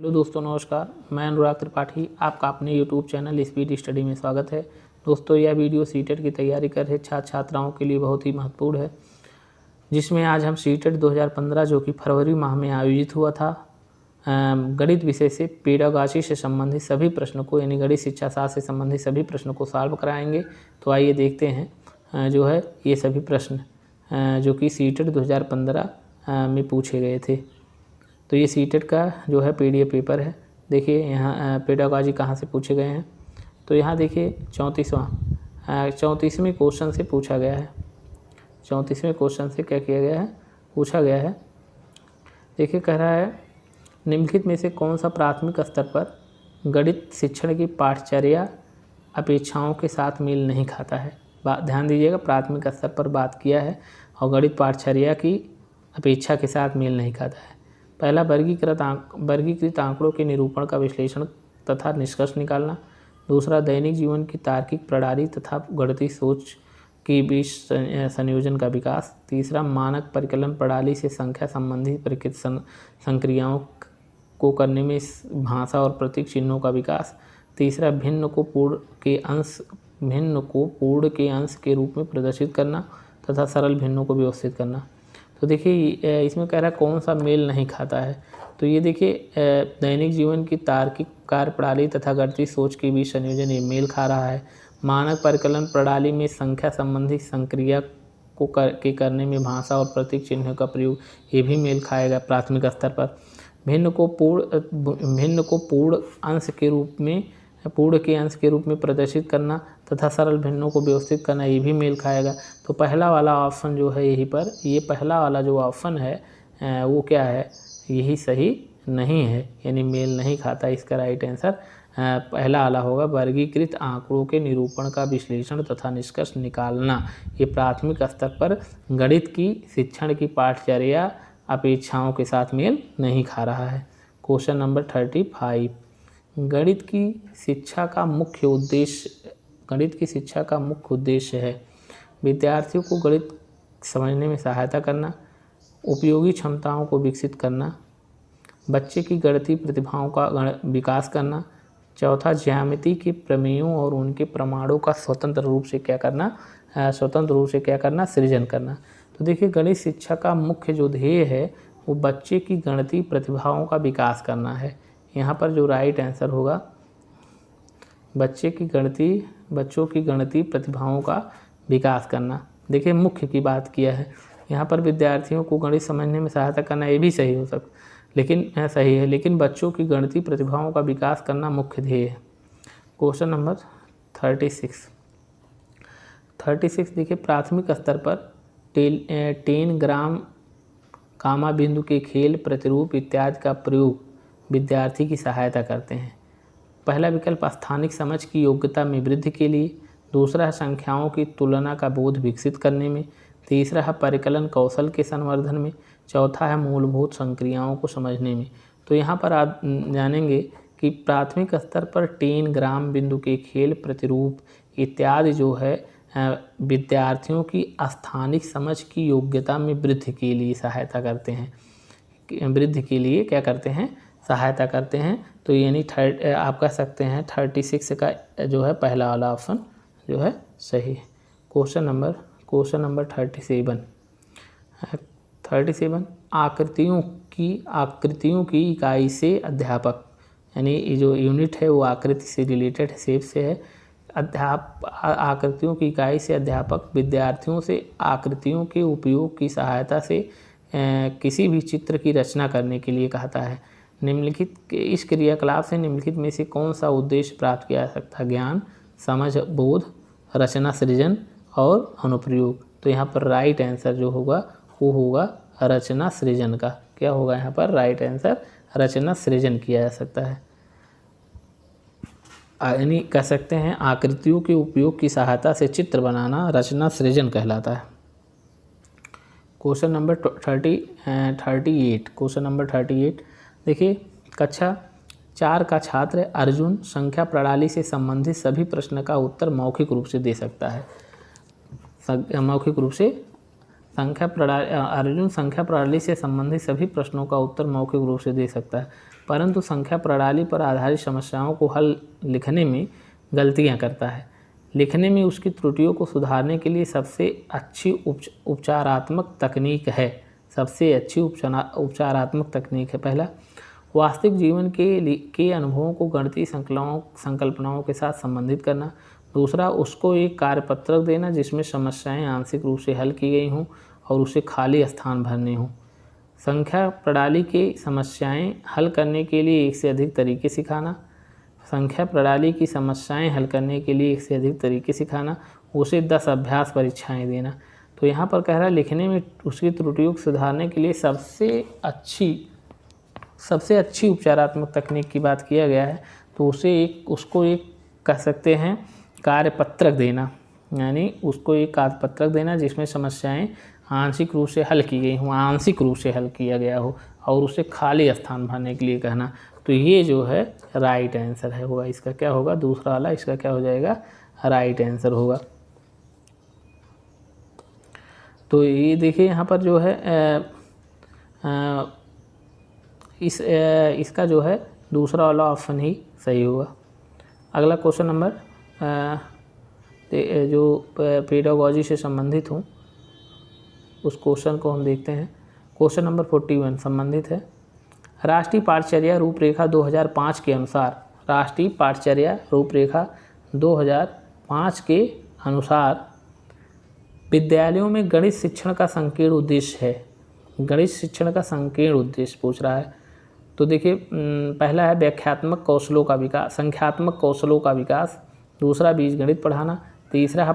Hello दोस्तों, नमस्कार। मैं अनुराग त्रिपाठी, आपका अपने यूट्यूब चैनल स्पीड स्टडी में स्वागत है। दोस्तों, यह वीडियो सीटेट की तैयारी कर रहे छात्र छात्राओं के लिए बहुत ही महत्वपूर्ण है, जिसमें आज हम सीटेट 2015 जो कि फरवरी माह में आयोजित हुआ था, गणित विषय से पेडागॉजी से संबंधित सभी प्रश्नों को, यानी गणित शिक्षा शास्त्र से संबंधित सभी प्रश्नों को सॉल्व कराएंगे। तो आइए देखते हैं जो है ये सभी प्रश्न जो कि सीटेट 2015 में पूछे गए थे। तो ये सीटेट का जो है पीडीएफ पेपर है। देखिए यहाँ पेडागॉजी कहाँ से पूछे गए हैं। तो यहाँ देखिए 34वें क्वेश्चन से पूछा गया है। 34वें क्वेश्चन से क्या किया गया है, पूछा गया है। देखिए कह रहा है, निम्नलिखित में से कौन सा प्राथमिक स्तर पर गणित शिक्षण की पाठचर्या अपेक्षाओं के साथ मेल नहीं खाता है। ध्यान दीजिएगा, प्राथमिक स्तर पर बात किया है और गणित पाठचर्या की अपेक्षा के साथ मेल नहीं खाता है। पहला, वर्गीकृत आंकड़ों के निरूपण का विश्लेषण तथा निष्कर्ष निकालना। दूसरा, दैनिक जीवन की तार्किक प्रणाली तथा गणितीय सोच के बीच संयोजन का विकास। तीसरा, मानक परिकलन प्रणाली से संख्या संबंधी परिकृत संक्रियाओं को करने में भाषा और प्रतीक चिन्हों का विकास। तीसरा, भिन्न को पूर्ण के अंश के रूप में प्रदर्शित करना तथा सरल भिन्नों को व्यवस्थित करना। तो देखिए इसमें कह रहा है कौन सा मेल नहीं खाता है। तो ये देखिए दैनिक जीवन की तार्किक कार्य प्रणाली तथा गणितीय सोच के बीच संयोजन ये मेल खा रहा है। मानक परिकलन प्रणाली में संख्या संबंधी संक्रिया को करने में भाषा और प्रतीक चिन्ह का प्रयोग ये भी मेल खाएगा प्राथमिक स्तर पर। भिन्न को पूर्ण के अंश के रूप में प्रदर्शित करना तथा सरल भिन्नों को व्यवस्थित करना ये भी मेल खाएगा। तो पहला वाला ऑप्शन जो है यहीं पर, ये पहला वाला जो ऑप्शन है वो क्या है, यही सही नहीं है, यानी मेल नहीं खाता। इसका राइट आंसर पहला वाला होगा, वर्गीकृत आंकड़ों के निरूपण का विश्लेषण तथा निष्कर्ष निकालना। ये प्राथमिक स्तर पर गणित की शिक्षण की पाठचर्या अपेक्षाओं के साथ मेल नहीं खा रहा है। क्वेश्चन नंबर 35, गणित की शिक्षा का मुख्य उद्देश्य है विद्यार्थियों को गणित समझने में सहायता करना, उपयोगी क्षमताओं को विकसित करना, बच्चे की गणितीय प्रतिभाओं का विकास करना। चौथा, ज्यामिति के प्रमेयों और उनके प्रमाणों का स्वतंत्र रूप से क्या करना, सृजन करना। तो देखिए गणित शिक्षा का मुख्य जो ध्येय है वो बच्चे की गणितीय प्रतिभाओं का विकास करना है। यहाँ पर जो राइट आंसर होगा, बच्चों की गणितीय प्रतिभाओं का विकास करना। देखिए मुख्य की बात किया है, यहाँ पर विद्यार्थियों को गणित समझने में सहायता करना ये भी सही हो सकता, लेकिन बच्चों की गणितीय प्रतिभाओं का विकास करना मुख्य ध्येय है। क्वेश्चन नंबर 36 देखिए, प्राथमिक स्तर पर 10 ग्राम कामा बिंदु के खेल, प्रतिरूप इत्यादि का प्रयोग विद्यार्थी की सहायता करते हैं। पहला विकल्प स्थानिक समझ की योग्यता में वृद्धि के लिए। दूसरा है संख्याओं की तुलना का बोध विकसित करने में। तीसरा है परिकलन कौशल के संवर्धन में। चौथा है मूलभूत संक्रियाओं को समझने में। तो यहाँ पर आप जानेंगे कि प्राथमिक स्तर पर 10 ग्राम बिंदु के खेल, प्रतिरूप इत्यादि जो है विद्यार्थियों की स्थानिक समझ की योग्यता में वृद्धि के लिए सहायता करते हैं, सहायता करते हैं। तो यानी आप कह सकते हैं 36 का जो है पहला वाला ऑप्शन जो है सही है। क्वेश्चन नंबर 37, आकृतियों की इकाई से अध्यापक, यानी ये जो यूनिट है वो आकृति से रिलेटेड है, शेप से है। आकृतियों की इकाई से अध्यापक विद्यार्थियों से आकृतियों के उपयोग की सहायता से किसी भी चित्र की रचना करने के लिए कहता है। निम्नलिखित इस क्रियाकलाप से निम्नलिखित में से कौन सा उद्देश्य प्राप्त किया जा सकता है? ज्ञान, समझ, बोध, रचना सृजन और अनुप्रयोग। तो यहाँ पर राइट आंसर जो होगा वो होगा रचना सृजन का। क्या होगा यहाँ पर राइट आंसर? रचना सृजन किया जा सकता है, यानी कह सकते हैं आकृतियों के उपयोग की सहायता से चित्र बनाना रचना सृजन कहलाता है। क्वेश्चन नंबर 38 देखिए, कक्षा 4 का छात्र अर्जुन संख्या प्रणाली से संबंधित सभी प्रश्न का उत्तर मौखिक रूप से दे सकता है। अर्जुन संख्या प्रणाली से संबंधित सभी प्रश्नों का उत्तर मौखिक रूप से दे सकता है। परंतु संख्या प्रणाली पर आधारित समस्याओं को हल लिखने में गलतियां करता है। लिखने में उसकी त्रुटियों को सुधारने के लिए सबसे अच्छी उपचारात्मक तकनीक है। सबसे अच्छी उपचारात्मक तकनीक है। पहला, वास्तविक जीवन के अनुभवों को गणितीय संकल्पनाओं के साथ संबंधित करना। दूसरा, उसको एक कार्यपत्रक देना जिसमें समस्याएं आंशिक रूप से हल की गई हों और उसे खाली स्थान भरने हों। संख्या प्रणाली की समस्याएं हल करने के लिए एक से अधिक तरीके सिखाना। संख्या प्रणाली की समस्याएं हल करने के लिए एक से अधिक तरीके सिखाना। उसे 10 अभ्यास परीक्षाएं देना। तो यहाँ पर कह रहा है लिखने में उसकी त्रुटियों को सुधारने के लिए सबसे अच्छी उपचारात्मक तकनीक की बात किया गया है। तो उसको एक कह सकते हैं कार्यपत्रक देना, यानी उसको एक कार्यपत्रक देना जिसमें समस्याएं आंशिक रूप से हल की गई हों, आंशिक रूप से हल किया गया हो, और उसे खाली स्थान भरने के लिए कहना। तो ये जो है राइट आंसर है होगा। इसका क्या होगा? दूसरा वाला इसका क्या हो जाएगा? राइट आंसर होगा। तो ये देखिए यहाँ पर जो है इसका जो है दूसरा वाला ऑप्शन ही सही होगा। अगला क्वेश्चन नंबर जो पेडागोजी से संबंधित हूँ उस क्वेश्चन को हम देखते हैं। क्वेश्चन नंबर 41 संबंधित है। राष्ट्रीय पाठचर्या रूपरेखा 2005 के अनुसार, राष्ट्रीय पाठचर्या रूपरेखा 2005 के अनुसार विद्यालयों में गणित शिक्षण का संकीर्ण उद्देश्य है। गणित शिक्षण का संकीर्ण उद्देश्य पूछ रहा है। तो देखिए, पहला है व्याख्यात्मक कौशलों का विकास, संख्यात्मक कौशलों का विकास। दूसरा, बीजगणित पढ़ाना। तीसरा है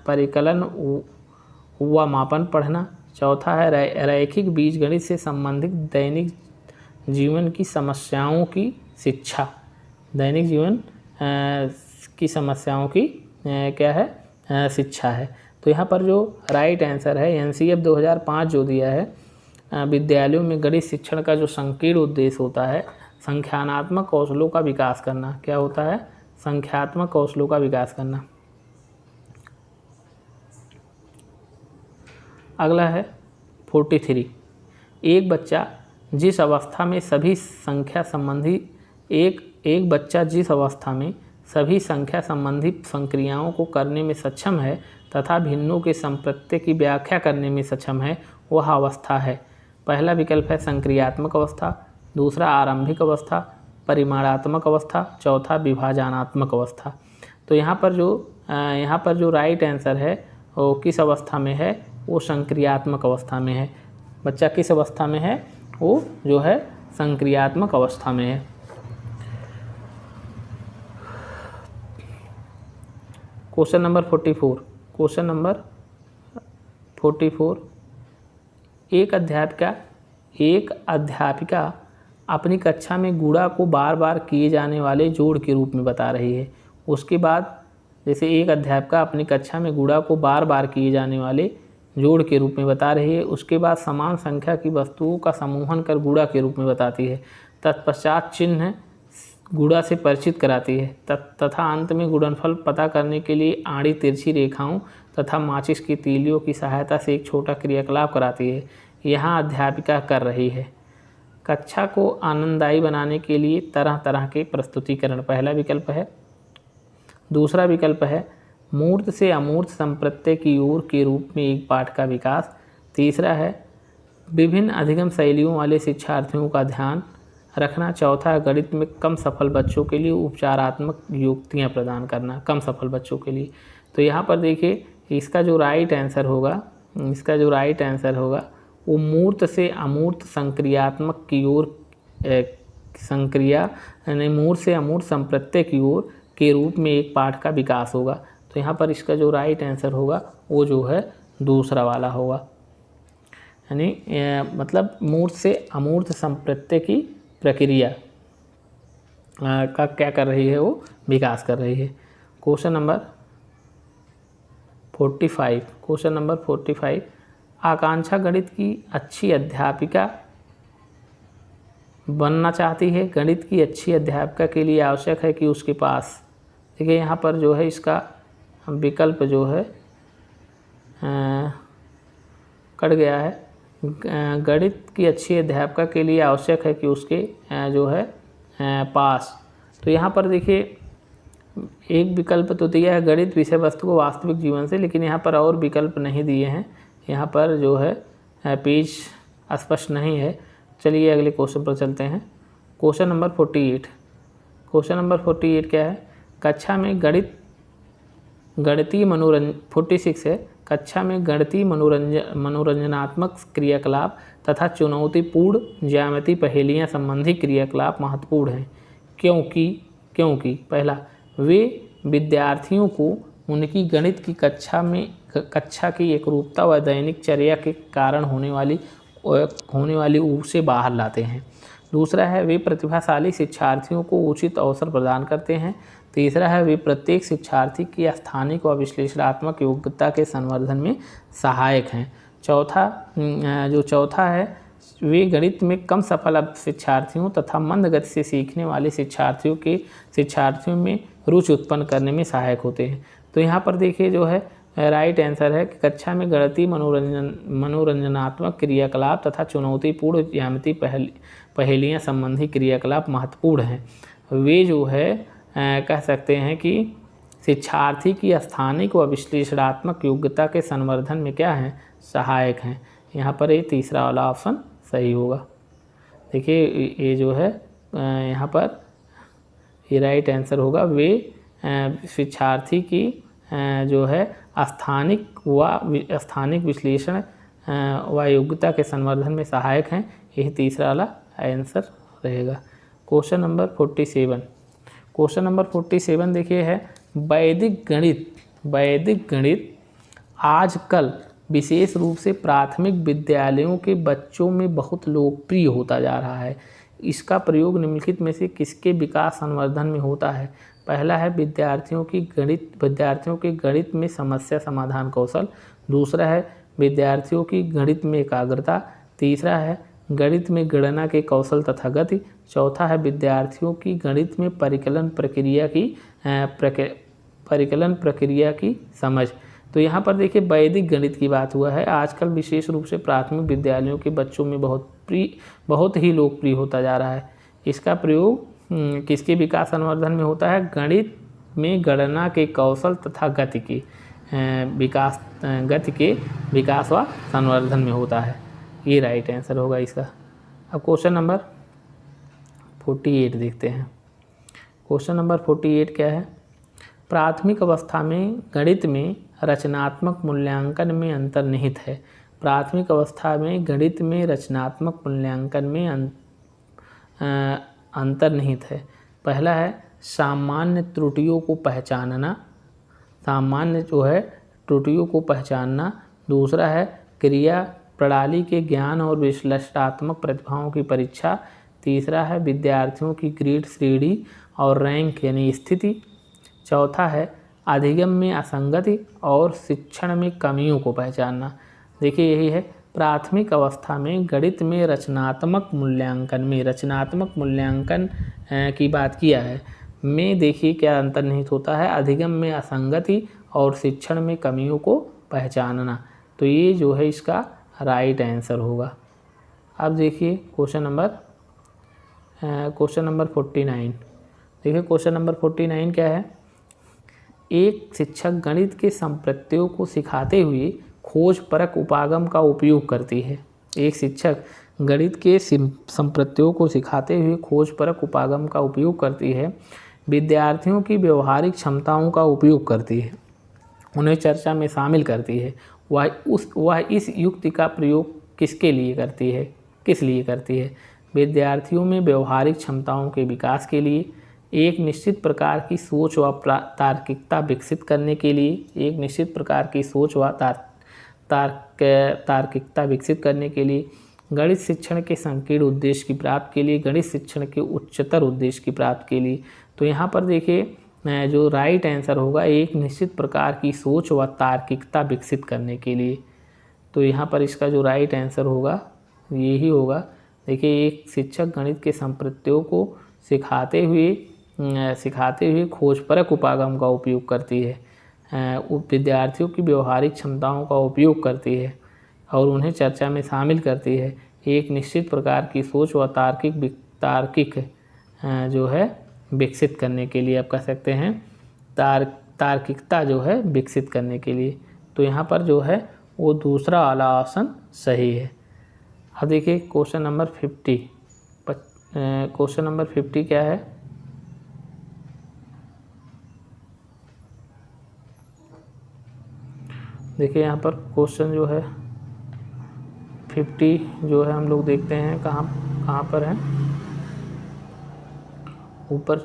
परिकलन व मापन पढ़ना। चौथा है रैखिक बीजगणित से संबंधित दैनिक जीवन की समस्याओं की शिक्षा। दैनिक जीवन की समस्याओं की क्या है? शिक्षा है। तो यहाँ पर जो राइट आंसर है NCF 2005 जो दिया है, विद्यालयों में गणित शिक्षण का जो संकीर्ण उद्देश्य होता है संख्यात्मक कौशलों का विकास करना। क्या होता है? संख्यात्मक कौशलों का विकास करना। अगला है 43। एक बच्चा जिस अवस्था में सभी संख्या संबंधी संक्रियाओं को करने में सक्षम है तथा भिन्नों के संप्रत्यय की व्याख्या करने में सक्षम है, वह अवस्था है। पहला विकल्प है संक्रियात्मक अवस्था। दूसरा, आरंभिक अवस्था। परिमाणात्मक अवस्था। चौथा, विभाजनात्मक अवस्था। तो यहाँ पर जो राइट आंसर है वो किस अवस्था में है? वो संक्रियात्मक अवस्था में है। बच्चा किस अवस्था में है? वो जो है संक्रियात्मक अवस्था में है। Question number 44। Question number 44। एक अध्यापिका अपनी कक्षा में गुणा को बार बार किए जाने वाले जोड़ के रूप में बता रही है। उसके बाद जैसे एक अध्यापिका अपनी कक्षा में गुणा को बार बार किए जाने वाले जोड़ के रूप में बता रही है, उसके बाद समान संख्या की वस्तुओं का समूहन कर गुणा के रूप में बताती है, तत्पश्चात चिन्ह गुणा से परिचित कराती है तथा अंत में गुणनफल पता करने के लिए आड़ी तिरछी रेखाओं तथा माचिस की तीलियों की सहायता से एक छोटा क्रियाकलाप कराती है। यहाँ अध्यापिका कर रही है। कक्षा को आनंददायी बनाने के लिए तरह तरह के प्रस्तुतिकरण पहला विकल्प है। दूसरा विकल्प है मूर्त से अमूर्त संप्रत्यय की ओर के रूप में एक पाठ का विकास। तीसरा है विभिन्न अधिगम शैलियों वाले शिक्षार्थियों का ध्यान रखना। चौथा है गणित में कम सफल बच्चों के लिए उपचारात्मक युक्तियाँ प्रदान करना, कम सफल बच्चों के लिए। तो यहाँ पर देखिए इसका जो राइट आंसर होगा वो मूर्त से अमूर्त संक्रियात्मक की ओर संक्रिया यानी मूर्त से अमूर्त संप्रत्यय की ओर के रूप में एक पाठ का विकास होगा। तो यहाँ पर इसका जो राइट आंसर होगा वो जो है दूसरा वाला होगा, यानी मतलब मूर्त से अमूर्त संप्रत्यय की प्रक्रिया का क्या कर रही है? वो विकास कर रही है। Question number 45। आकांक्षा गणित की अच्छी अध्यापिका बनना चाहती है। गणित की अच्छी अध्यापिका के लिए आवश्यक है कि उसके पास, देखिए यहाँ पर जो है इसका विकल्प जो है कट गया है। गणित की अच्छी अध्यापका के लिए आवश्यक है कि उसके जो है पास। तो यहाँ पर देखिए एक विकल्प तो दिया है गणित विषय वस्तु को वास्तविक जीवन से, लेकिन यहाँ पर और विकल्प नहीं दिए हैं। यहाँ पर जो है पेज स्पष्ट नहीं है। चलिए अगले क्वेश्चन पर चलते हैं। Question number 48। क्वेश्चन नंबर 48 क्या है? कक्षा में गणितीय मनोरंजन 46 है। कक्षा में गणितीय मनोरंजनात्मक क्रियाकलाप तथा चुनौतीपूर्ण ज्यामिति पहेलियाँ संबंधी क्रियाकलाप महत्वपूर्ण हैं, क्योंकि पहला, वे विद्यार्थियों को उनकी गणित की कक्षा की एकरूपता व दैनिक चर्या के कारण होने वाली ऊब से बाहर लाते हैं। दूसरा है, वे प्रतिभाशाली शिक्षार्थियों को उचित अवसर प्रदान करते हैं। तीसरा है, वे प्रत्येक शिक्षार्थी की स्थानिक व विश्लेषणात्मक योग्यता के संवर्धन में सहायक हैं। चौथा है, वे गणित में कम सफल शिक्षार्थियों तथा मंद गति से सीखने वाले शिक्षार्थियों में रुचि उत्पन्न करने में सहायक होते हैं। तो यहाँ पर देखिए जो है राइट आंसर है कि कक्षा में गणितीय मनोरंजनात्मक क्रियाकलाप तथा चुनौतीपूर्ण ज्यामिति पहेलियाँ संबंधी क्रियाकलाप महत्वपूर्ण हैं। वे जो है कह सकते हैं कि शिक्षार्थी की स्थानिक व विश्लेषणात्मक योग्यता के संवर्धन में क्या हैं? सहायक हैं। यहाँ पर ये तीसरा वाला ऑप्शन सही होगा। देखिए ये जो है यहाँ पर ये राइट आंसर होगा। वे शिक्षार्थी की जो है स्थानिक विश्लेषण व योग्यता के संवर्धन में सहायक हैं। यही तीसरा वाला आंसर रहेगा। Question number 47। क्वेश्चन नंबर 47 देखिए है, वैदिक गणित आजकल विशेष रूप से प्राथमिक विद्यालयों के बच्चों में बहुत लोकप्रिय होता जा रहा है। इसका प्रयोग निम्नलिखित में से किसके विकास संवर्धन में होता है? पहला है, विद्यार्थियों के गणित में समस्या समाधान कौशल। दूसरा है, विद्यार्थियों की गणित में एकाग्रता। तीसरा है, गणित में गणना के कौशल तथा गति। चौथा है, विद्यार्थियों की गणित में परिकलन प्रक्रिया की समझ। तो यहाँ पर देखिए वैदिक गणित की बात हुआ है। आजकल विशेष रूप से प्राथमिक विद्यालयों के बच्चों में बहुत ही लोकप्रिय होता जा रहा है। इसका प्रयोग किसके विकास संवर्धन में होता है? गणित में गणना के कौशल तथा गति के विकास व संवर्धन में होता है। ये राइट आंसर होगा इसका। अब क्वेश्चन नंबर 48 देखते हैं। क्वेश्चन नंबर 48 क्या है? प्राथमिक अवस्था में गणित में रचनात्मक मूल्यांकन में अंतर्निहित है। प्राथमिक अवस्था में गणित में रचनात्मक मूल्यांकन में अंतर्निहित है। पहला है, सामान्य त्रुटियों को पहचानना। दूसरा है, क्रिया प्रणाली के ज्ञान और विश्लेषणात्मक प्रतिभाओं की परीक्षा। तीसरा है, विद्यार्थियों की ग्रेड श्रेणी और रैंक यानी स्थिति। चौथा है, अधिगम में असंगति और शिक्षण में कमियों को पहचानना। देखिए यही है, प्राथमिक अवस्था में गणित में रचनात्मक मूल्यांकन की बात किया है में देखिए क्या अंतर्निहित होता है? अधिगम में असंगति और शिक्षण में कमियों को पहचानना। तो ये जो है इसका राइट आंसर होगा। अब देखिए क्वेश्चन नंबर 49। देखिए क्वेश्चन नंबर 49 क्या है? एक शिक्षक गणित के संप्रत्ययों को सिखाते हुए खोजपरक उपागम का उपयोग करती है। एक शिक्षक गणित के संप्रत्ययों को सिखाते हुए खोजपरक उपागम का उपयोग करती है, विद्यार्थियों की व्यवहारिक क्षमताओं का उपयोग करती है, उन्हें चर्चा में शामिल करती है। वह इस युक्ति का प्रयोग किस लिए करती है? विद्यार्थियों में व्यवहारिक क्षमताओं के विकास के लिए, एक निश्चित प्रकार की सोच व तार्किकता विकसित करने के लिए, गणित शिक्षण के संकीर्ण उद्देश्य की प्राप्ति के लिए, गणित शिक्षण के उच्चतर उद्देश्य की प्राप्ति के लिए। तो यहाँ पर देखिए जो राइट आंसर होगा, एक निश्चित प्रकार की सोच व तार्किकता विकसित करने के लिए। तो यहाँ पर इसका जो राइट आंसर होगा यही होगा। देखिए एक शिक्षक गणित के संप्रत्ययों को सिखाते हुए खोजपरक उपागम का उपयोग करती है, विद्यार्थियों की व्यवहारिक क्षमताओं का उपयोग करती है, और उन्हें चर्चा में शामिल करती है। एक निश्चित प्रकार की सोच व तार्किक जो है विकसित करने के लिए, आप कह सकते हैं तार्किकता जो है विकसित करने के लिए। तो यहाँ पर जो है वो दूसरा वाला ऑप्शन सही है। अब देखिए क्वेश्चन नंबर 50। क्वेश्चन नंबर 50 क्या है? देखिए यहाँ पर क्वेश्चन जो है 50 जो है हम लोग देखते हैं कहाँ पर है। ऊपर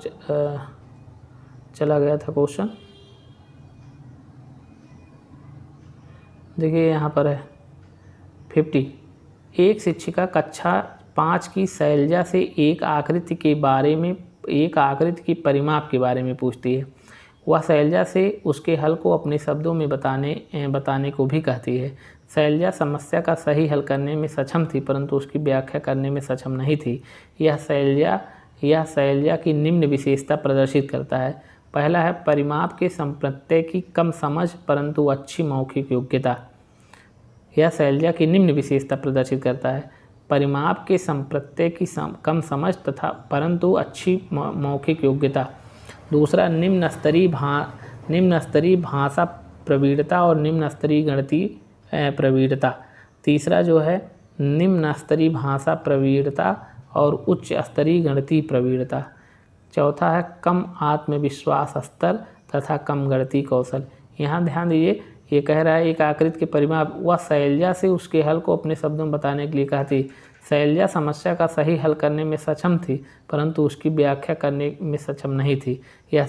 चला गया था क्वेश्चन। देखिए यहाँ पर है 50। एक शिक्षिका कक्षा 5 की शैलजा से एक आकृति की परिमाप के बारे में पूछती है। वह शैलजा से उसके हल को अपने शब्दों में बताने को भी कहती है। शैलजा समस्या का सही हल करने में सक्षम थी, परंतु उसकी व्याख्या करने में सक्षम नहीं थी। यह शैलजा की निम्न विशेषता प्रदर्शित करता है। पहला है परिमाप के संप्रत्यय की कम समझ परंतु अच्छी मौखिक योग्यता। यह शैलजा की निम्न विशेषता प्रदर्शित करता है। परिमाप के संप्रत्यय की कम समझ तथा परंतु अच्छी मौखिक योग्यता। दूसरा निम्न स्तरीय भाषा प्रवीणता और निम्न स्तरीय गणितीय प्रवीणता। तीसरा जो है निम्न स्तरीय भाषा प्रवीणता और उच्च स्तरीय गणितीय प्रवीणता। चौथा है कम आत्मविश्वास स्तर तथा कम गणितीय कौशल। यहाँ ध्यान दीजिए, ये कह रहा है एक आकृति के परिमाप वह शैलजा से उसके हल को अपने शब्दों में बताने के लिए कहती। शैलजा समस्या का सही हल करने में सक्षम थी, परंतु उसकी व्याख्या करने में सक्षम नहीं थी। यह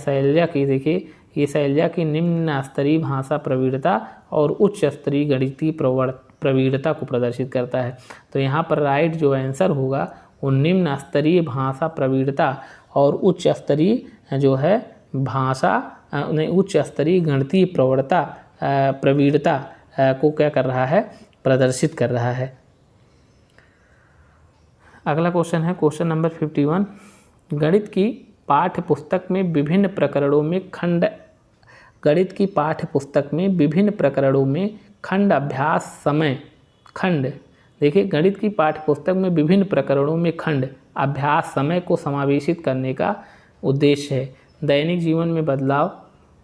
शैलजा की निम्न स्तरीय भाषा प्रवीणता और उच्च स्तरीय गणितीय प्रवीणता को प्रदर्शित करता है। तो यहाँ पर राइट जो आंसर होगा वो निम्न स्तरीय भाषा प्रवीणता और उच्च स्तरीय जो है उच्च स्तरीय गणितीय प्रवीणता को क्या कर रहा है, प्रदर्शित कर रहा है। अगला क्वेश्चन है क्वेश्चन नंबर 51। गणित की पाठ्य पुस्तक में विभिन्न प्रकरणों में खंड अभ्यास समय खंड। देखिए गणित की पाठ्यपुस्तक में विभिन्न प्रकरणों में खंड अभ्यास समय को समावेशित करने का उद्देश्य है।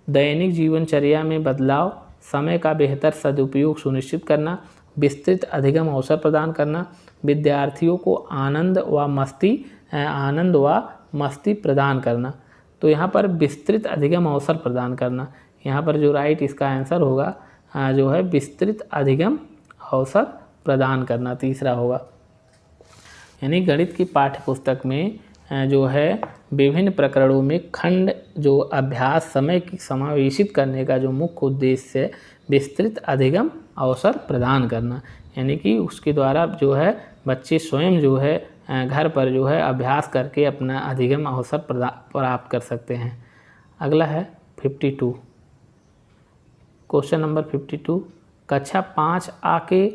दैनिक जीवनचर्या में बदलाव, समय का बेहतर सदुपयोग सुनिश्चित करना, विस्तृत अधिगम अवसर प्रदान करना, विद्यार्थियों को आनंद व मस्ती प्रदान करना। तो यहाँ पर विस्तृत अधिगम अवसर प्रदान करना, यहाँ पर जो राइट इसका आंसर होगा जो है विस्तृत अधिगम अवसर प्रदान करना, तीसरा होगा। यानी गणित की पाठ्यपुस्तक में जो है विभिन्न प्रकरणों में खंड जो अभ्यास समय की समावेशित करने का जो मुख्य उद्देश्य है विस्तृत अधिगम अवसर प्रदान करना। यानी कि उसके द्वारा जो है बच्चे स्वयं जो है घर पर जो है अभ्यास करके अपना अधिगम अवसर प्राप्त कर सकते हैं। अगला है 52। Question number 52। कक्षा 5A के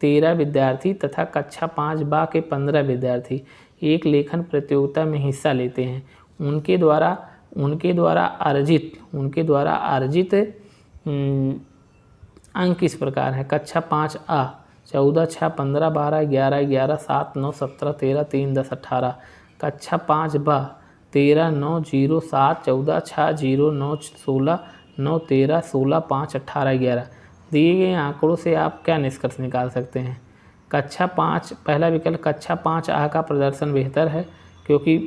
13 विद्यार्थी तथा कक्षा 5B के 15 विद्यार्थी एक लेखन प्रतियोगिता में हिस्सा लेते हैं। उनके द्वारा अर्जित अंक इस प्रकार है। कक्षा 5A 14, 6, 15, 12, 11, 11, 7, 9, 17, 13, 3, 10, 18। कक्षा 5B 13, 9, 0, 7, 14, 6, 0, 9, 16, 9, 13, 16, 5, 18, 11। दिए गए आंकड़ों से आप क्या निष्कर्ष निकाल सकते हैं? पहला विकल्प कक्षा 5A का प्रदर्शन बेहतर है क्योंकि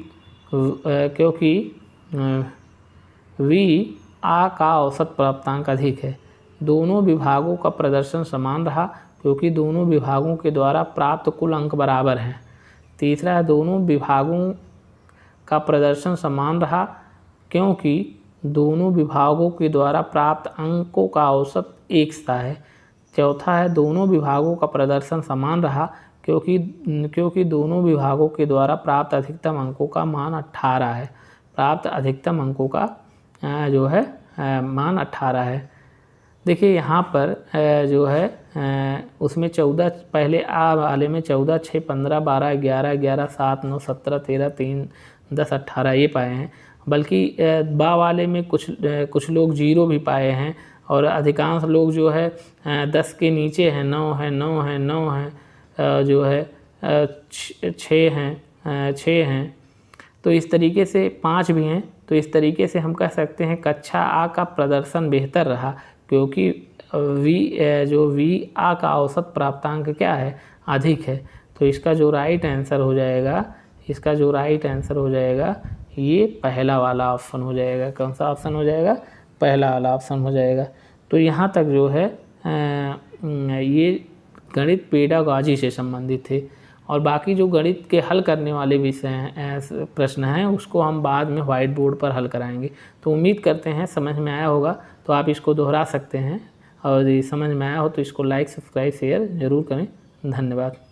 VA का औसत प्राप्तांक अधिक है। दोनों विभागों का प्रदर्शन समान रहा क्योंकि दोनों विभागों के द्वारा प्राप्त कुल अंक बराबर हैं। तीसरा है दोनों विभागों का प्रदर्शन समान रहा क्योंकि दोनों विभागों के द्वारा प्राप्त अंकों का औसत एक सा है। चौथा है दोनों विभागों का प्रदर्शन समान रहा क्योंकि दोनों विभागों के द्वारा प्राप्त अधिकतम अंकों का मान 18 है। प्राप्त अधिकतम अंकों का जो है मान 18 है। देखिए यहाँ पर जो है उसमें 14 पहले A वाले में 14, 6, 15, 12, 11, 11, 7, 9, 17, 13, 3, 10, 18 ये पाए हैं। बल्कि B वाले में कुछ लोग 0 भी पाए हैं और अधिकांश लोग जो है 10 के नीचे हैं, 9 है, 9 है, 9 है, जो है 6 हैं, तो इस तरीके से 5 भी हैं। तो इस तरीके से हम कह सकते हैं कक्षा आ का प्रदर्शन बेहतर रहा, क्योंकि जो वी आ का औसत प्राप्तांक क्या है, अधिक है। तो इसका जो राइट आंसर हो जाएगा, ये पहला वाला ऑप्शन हो जाएगा। कौन सा ऑप्शन हो जाएगा? पहला वाला ऑप्शन हो जाएगा। तो यहाँ तक जो है ये गणित पेडागॉजी से संबंधित थे, और बाकी जो गणित के हल करने वाले विषय हैं, प्रश्न हैं, उसको हम बाद में व्हाइट बोर्ड पर हल कराएंगे। तो उम्मीद करते हैं समझ में आया होगा। तो आप इसको दोहरा सकते हैं, और समझ में आया हो तो इसको लाइक, सब्सक्राइब, शेयर ज़रूर करें। धन्यवाद।